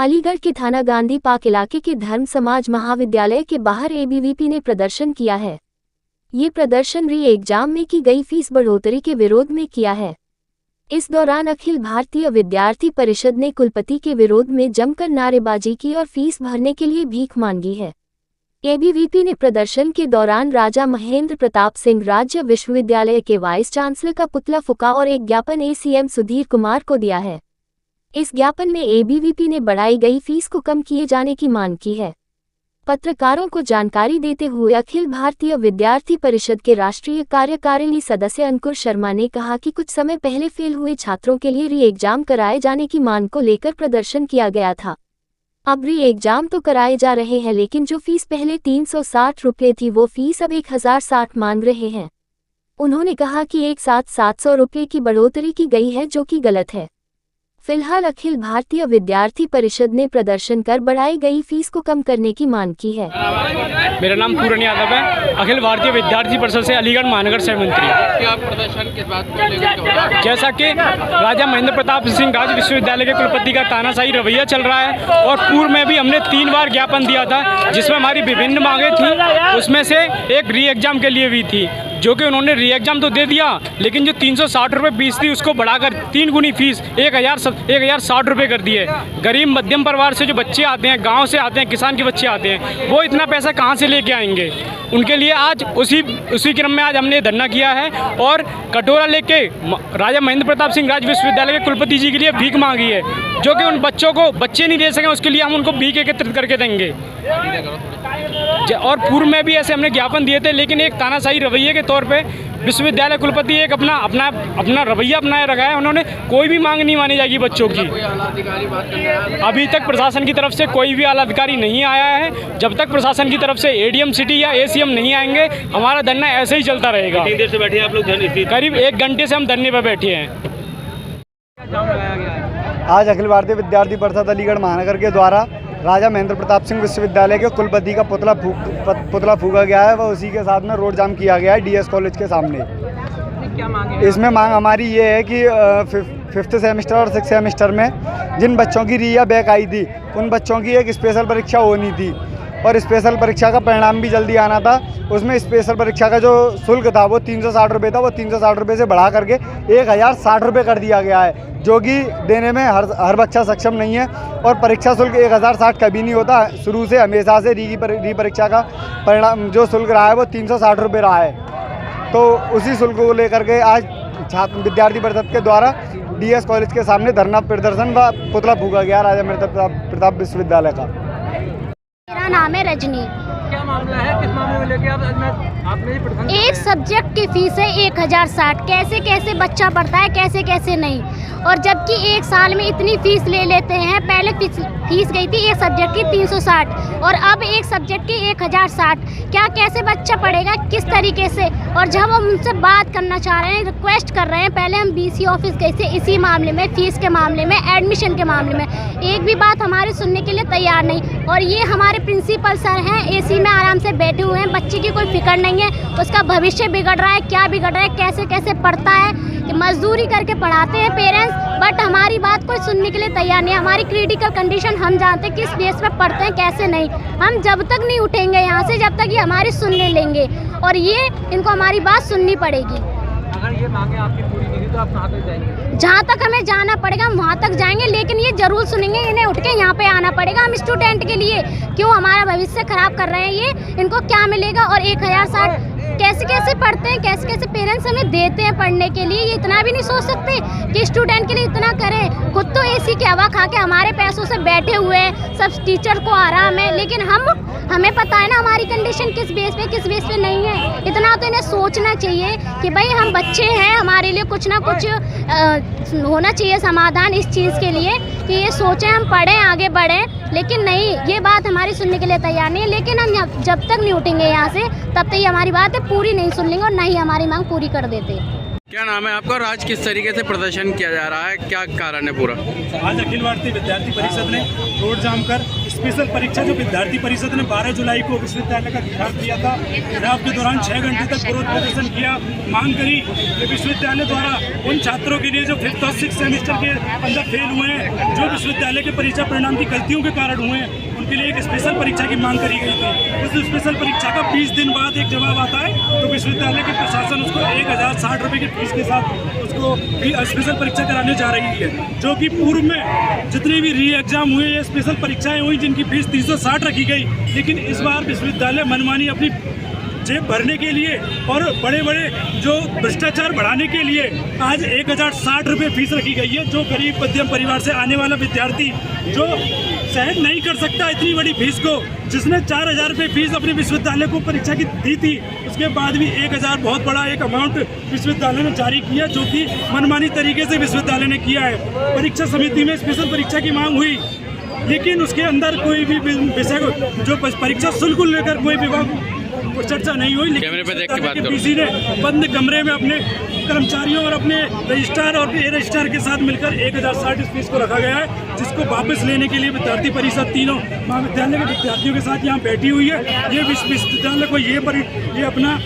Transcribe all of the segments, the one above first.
अलीगढ़ के थाना गांधी पार्क इलाके के धर्म समाज महाविद्यालय के बाहर एबीवीपी ने प्रदर्शन किया है। ये प्रदर्शन री एग्जाम में की गई फीस बढ़ोतरी के विरोध में किया है। इस दौरान अखिल भारतीय विद्यार्थी परिषद ने कुलपति के विरोध में जमकर नारेबाजी की और फीस भरने के लिए भीख मांगी है। एबीवीपी ने प्रदर्शन के दौरान राजा महेंद्र प्रताप सिंह राज्य विश्वविद्यालय के वाइस चांसलर का पुतला फूंका और एक ज्ञापन एसीएम सुधीर कुमार को दिया है। इस ज्ञापन में एबीवीपी ने बढ़ाई गई फीस को कम किए जाने की मांग की है। पत्रकारों को जानकारी देते हुए अखिल भारतीय विद्यार्थी परिषद के राष्ट्रीय कार्यकारिणी सदस्य अंकुर शर्मा ने कहा कि कुछ समय पहले फेल हुए छात्रों के लिए री एग्जाम कराए जाने की मांग को लेकर प्रदर्शन किया गया था। अब री एग्जाम तो कराए जा रहे हैं, लेकिन जो फीस पहले 360 रुपये थी वो फीस अब 1060 मांग रहे हैं। उन्होंने कहा कि एक साथ 700 रुपये की बढ़ोतरी की गई है, जो कि गलत है। फिलहाल अखिल भारतीय विद्यार्थी परिषद ने प्रदर्शन कर बढ़ाई गई फीस को कम करने की मांग की है। मेरा नाम पूरन यादव है, अखिल भारतीय विद्यार्थी परिषद से अलीगढ़ महानगर सह मंत्री। क्या प्रदर्शन के बाद जैसा कि राजा महेंद्र प्रताप सिंह राज्य विश्वविद्यालय के कुलपति का तानाशाही रवैया चल रहा है और पूर्व में भी हमने 3 बार ज्ञापन दिया था जिसमें हमारी विभिन्न मांगे थी। उसमें से एक री एग्जाम के लिए भी थी, जो कि उन्होंने री एग्जाम तो दे दिया, लेकिन जो 360 रुपये फीस थी उसको बढ़ाकर 3 गुनी फीस 1060 रुपये कर दिए। गरीब मध्यम परिवार से जो बच्चे आते हैं, गांव से आते हैं, किसान के बच्चे आते हैं, वो इतना पैसा कहां से लेके आएंगे? उनके लिए आज उसी क्रम में आज हमने धरना किया है और कटोरा लेके राजा महेंद्र प्रताप सिंह राज्य विश्वविद्यालय के कुलपति जी के लिए भीख मांगी है, जो कि उन बच्चों को बच्चे नहीं दे सकें, उसके लिए हम उनको भीख एकत्रित करके देंगे। और पूर्व में भी ऐसे हमने ज्ञापन दिए थे, लेकिन एक तानाशाही रवैये के तौर पे विश्वविद्यालय कुलपति एक अपना रवैया अपनाया रखा है। उन्होंने कोई भी मांग नहीं मानी जाएगी बच्चों की। अभी तक प्रशासन की तरफ से कोई भी आला अधिकारी नहीं आया है। जब तक प्रशासन की तरफ से एडीएम सिटी या एसीएम नहीं आएंगे, हमारा धरना ऐसे ही चलता रहेगा। कितनी देर से बैठे हैं आप लोग? करीब 1 घंटे से हम धरने पर बैठे हैं। आज अखिल भारतीय विद्यार्थी परिषद अलीगढ़ महानगर के द्वारा राजा महेंद्र प्रताप सिंह विश्वविद्यालय के कुलपति का पुतला फूंका गया है, वह उसी के साथ में रोड जाम किया गया है डीएस कॉलेज के सामने। क्या मांगे? इसमें मांग हमारी ये है कि 5th सेमेस्टर और 6th सेमेस्टर में जिन बच्चों की री या बैक आई थी, उन बच्चों की एक स्पेशल परीक्षा होनी थी और स्पेशल परीक्षा का परिणाम भी जल्दी आना था। उसमें स्पेशल परीक्षा का जो शुल्क था वो 360 रुपये था, वो 360 रुपये से बढ़ा करके 1060 रुपये कर दिया गया है, जो कि देने में हर बच्चा सक्षम नहीं है। और परीक्षा शुल्क 1060 कभी नहीं होता, शुरू से हमेशा से री परीक्षा का परिणाम जो शुल्क रहा है वो 360 रुपये रहा है। तो उसी शुल्क को लेकर के आज छात्र विद्यार्थी परिषद के द्वारा डीएस कॉलेज के सामने धरना प्रदर्शन व पुतला फूंका गया राजा महेंद्र प्रताप विश्वविद्यालय का। मेरा नाम है रजनी। क्या मामला है? किस मामले में लेके आपने एक सब्जेक्ट की फीस है 1060। कैसे कैसे बच्चा पढ़ता है, कैसे कैसे नहीं। और जबकि एक साल में इतनी फीस ले लेते हैं। पहले फीस गई थी एक सब्जेक्ट की 360 और अब एक सब्जेक्ट की 1060। क्या कैसे बच्चा पढ़ेगा, किस तरीके से? और जब हम उनसे बात करना चाह रहे हैं, रिक्वेस्ट कर रहे हैं, पहले हम BC ऑफिस गए थे इसी मामले में, फीस के मामले में, एडमिशन के मामले में, एक भी बात हमारी सुनने के लिए तैयार नहीं। और ये हमारे प्रिंसिपल सर हैं, AC में आराम से बैठे हुए हैं, बच्चे की कोई फिक्र नहीं है, उसका भविष्य बिगड़ रहा है, क्या बिगड़ रहा है, कैसे कैसे पढ़ता है, कि मजदूरी करके पढ़ाते हैं पेरेंट्स, बट हमारी बात कोई सुनने के लिए तैयार नहीं है। हमारी क्रिटिकल कंडीशन हम जानते हैं, किस बेस पे पढ़ते हैं, कैसे नहीं। हम जब तक नहीं उठेंगे यहाँ से, जब तक ये हमारी सुनने लेंगे, और ये इनको हमारी बात सुननी पड़ेगी। अगर ये मांगे आपकी पूरी नहीं तो आप कहाँ तक जाएंगे? जहाँ तक हमें जाना पड़ेगा हम वहाँ तक जाएंगे, लेकिन ये जरूर सुनेंगे, इन्हें उठ के यहाँ पे आना पड़ेगा। हम स्टूडेंट के लिए क्यों हमारा भविष्य खराब कर रहे हैं ये, इनको क्या मिलेगा? और 1060 कैसे कैसे पढ़ते हैं, कैसे कैसे पेरेंट्स हमें देते हैं पढ़ने के लिए, ये इतना भी नहीं सोच सकते कि स्टूडेंट के लिए इतना करें। खुद तो AC की हवा खा के हमारे पैसों से बैठे हुए हैं, सब टीचर को आराम है, लेकिन हमें पता है ना हमारी कंडीशन किस बेस पे नहीं है। इतना तो इन्हें सोचना चाहिए कि भाई हम बच्चे हैं, हमारे लिए कुछ ना कुछ होना चाहिए समाधान इस चीज़ के लिए, कि ये सोचें हम पढ़ें, आगे बढ़ें। लेकिन नहीं, ये बात हमारी सुनने के लिए तैयार नहीं है। लेकिन हम जब तक नहीं उठेंगे यहाँ से, तब तक ये हमारी बात है पूरी नहीं सुन लेंगे और ना ही हमारी मांग पूरी कर देते। क्या नाम है आपका और आज किस तरीके से प्रदर्शन किया जा रहा है, क्या कारण है पूरा? आज अखिल भारतीय विद्यार्थी परिषद ने रोड जाम कर स्पेशल परीक्षा जो विद्यार्थी परिषद ने 12 जुलाई को विश्वविद्यालय का घेराव किया था, घेराव के दौरान 6 घंटे तक विरोध प्रदर्शन किया, मांग करी कि विश्वविद्यालय द्वारा उन छात्रों के लिए जो 5th और 6th सेमेस्टर के अंदर फेल हुए हैं, जो विश्वविद्यालय के परीक्षा परिणाम की गलतियों के कारण हुए हैं, उनके लिए एक स्पेशल परीक्षा की मांग करी गई थी। उस स्पेशल परीक्षा का 20 दिन बाद एक जवाब आता है तो विश्वविद्यालय के प्रशासन उसको 1060 रुपये की फीस के साथ उसको स्पेशल परीक्षा कराने जा रही है, जो कि पूर्व में जितने भी री एग्जाम हुए ये स्पेशल परीक्षाएं हुई जिनकी फीस 360 रखी गई, लेकिन इस बार विश्वविद्यालय मनमानी अपनी जेब भरने के लिए और बड़े बड़े जो भ्रष्टाचार बढ़ाने के लिए आज 1060 रुपये फीस रखी गई है, जो गरीब मध्यम परिवार से आने वाला विद्यार्थी जो सहन नहीं कर सकता इतनी बड़ी फीस को, जिसने 4000 रुपये फीस अपने विश्वविद्यालय को परीक्षा की दी थी, उसके बाद भी 1000 बहुत बड़ा एक अमाउंट विश्वविद्यालय ने जारी किया, जो कि मनमानी तरीके से विश्वविद्यालय ने किया है। परीक्षा समिति में स्पेशल परीक्षा की मांग हुई, लेकिन उसके अंदर कोई भी विषय को जो परीक्षा शुल्क को लेकर कोई विभाग चर्चा नहीं हुई, लेकिन पीसी ने बंद कमरे में अपने कर्मचारियों और अपने रजिस्ट्रार और ए रजिस्ट्रार के साथ मिलकर 1060 इस फीस को रखा गया है, जिसको वापस लेने के लिए विद्यार्थी परिषद तीनों महाविद्यालय के विद्यार्थियों के साथ यहाँ बैठी हुई है। ये विश्वविद्यालय को ये अपना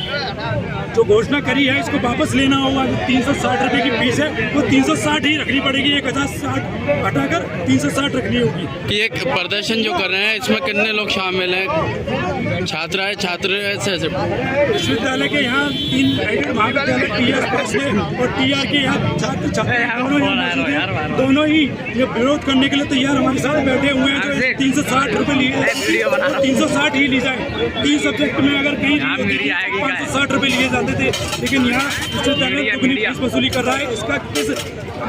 जो घोषणा करी है इसको वापस लेना होगा। 360 रुपये की फीस है वो 360 ही रखनी पड़ेगी, 1060 हटाकर 360 रखनी होगी। कि एक प्रदर्शन जो कर रहे हैं इसमें कितने लोग शामिल हैं? छात्र है, छात्र विश्वविद्यालय के यहाँ 3 महाविद्यालय TS और TR के यहाँ छात्र छात्र दोनों ही ये विरोध करने के लिए तैयार हमारे साथ बैठे हुए हैं। जो 360 रुपये लिए 360 ही ली जाए। 3 सब्जेक्ट में अगर कहीं 560 रुपये लिए जाते थे, लेकिन यहाँ विश्वविद्यालय दुगनी फीस वसूली कर रहा है।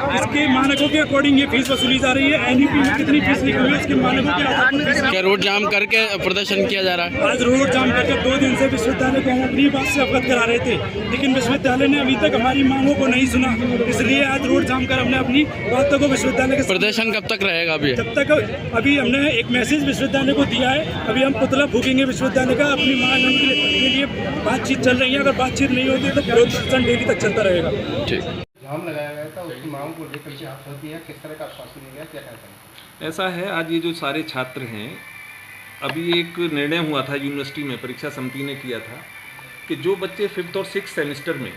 इसके मानकों के अकॉर्डिंग ये फीस वसूली जा रही है। NEP में कितनी फीस लिखी हुई है इसके मानकों के आधार पर क्या रोड जाम करके प्रदर्शन किया जा रहा है? आज रोड जाम करके 2 दिन से विश्वविद्यालय को हम अपनी बात से अवगत करा रहे थे, लेकिन विश्वविद्यालय ने अभी तक हमारी मांगों को नहीं सुना, इसलिए आज रोड जाम कर हमने अपनी बातों को विश्वविद्यालय के प्रदर्शन कब तक रहेगा? जब तक अभी हमने एक मैसेज विश्वविद्यालय को दिया है, अभी हम पुतला फूकेंगे विश्वविद्यालय का, अपनी मांग के लिए बातचीत चल रही है। अगर बातचीत नहीं होती तो प्रदर्शन डेली तक चलता रहेगा। ठीक। जाम लगाया गया था, उसकी मांग को लेकर के आप होती है, किस तरह का आश्वासन दिया गया, क्या कहते हैं? ऐसा है, आज ये जो सारे छात्र हैं, अभी एक निर्णय हुआ था यूनिवर्सिटी में, परीक्षा समिति ने किया था कि जो बच्चे 5th और 6th सेमेस्टर में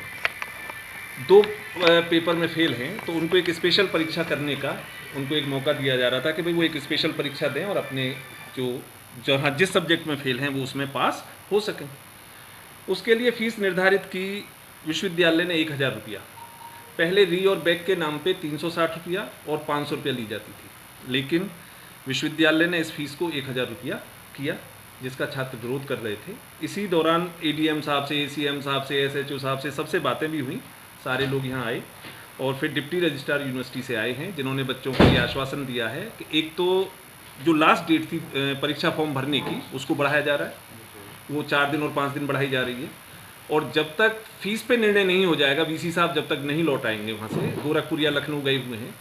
2 पेपर में फेल हैं तो उनको एक स्पेशल परीक्षा करने का उनको एक मौका दिया जा रहा था कि भाई वो एक स्पेशल परीक्षा दें और अपने जहाँ जिस सब्जेक्ट में फेल हैं वो उसमें पास हो सकें। उसके लिए फ़ीस निर्धारित की विश्वविद्यालय ने 1000 रुपया, पहले री और बैक के नाम पे 360 रुपया और 500 रुपया ली जाती थी, लेकिन विश्वविद्यालय ने इस फीस को 1000 रुपया किया, जिसका छात्र विरोध कर रहे थे। इसी दौरान ADM साहब से, ACM साहब से, SHO साहब से सबसे बातें भी हुई, सारे लोग यहाँ आए और फिर डिप्टी रजिस्ट्रार यूनिवर्सिटी से आए हैं, जिन्होंने बच्चों को ये आश्वासन दिया है कि एक तो जो लास्ट डेट थी परीक्षा फॉर्म भरने की उसको बढ़ाया जा रहा है, वो 4 दिन और 5 दिन बढ़ाई जा रही है, और जब तक फीस पे निर्णय नहीं हो जाएगा, VC साहब जब तक नहीं लौट आएंगे वहाँ से, गोरखपुर या लखनऊ गए हुए हैं,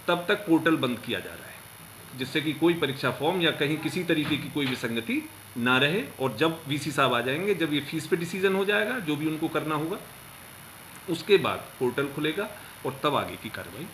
तब तक पोर्टल बंद किया जा रहा है, जिससे कि कोई परीक्षा फॉर्म या कहीं किसी तरीके की कोई विसंगति ना रहे। और जब VC साहब आ जाएंगे, जब ये फीस पे डिसीजन हो जाएगा, जो भी उनको करना होगा, उसके बाद पोर्टल खुलेगा और तब आगे की कार्रवाई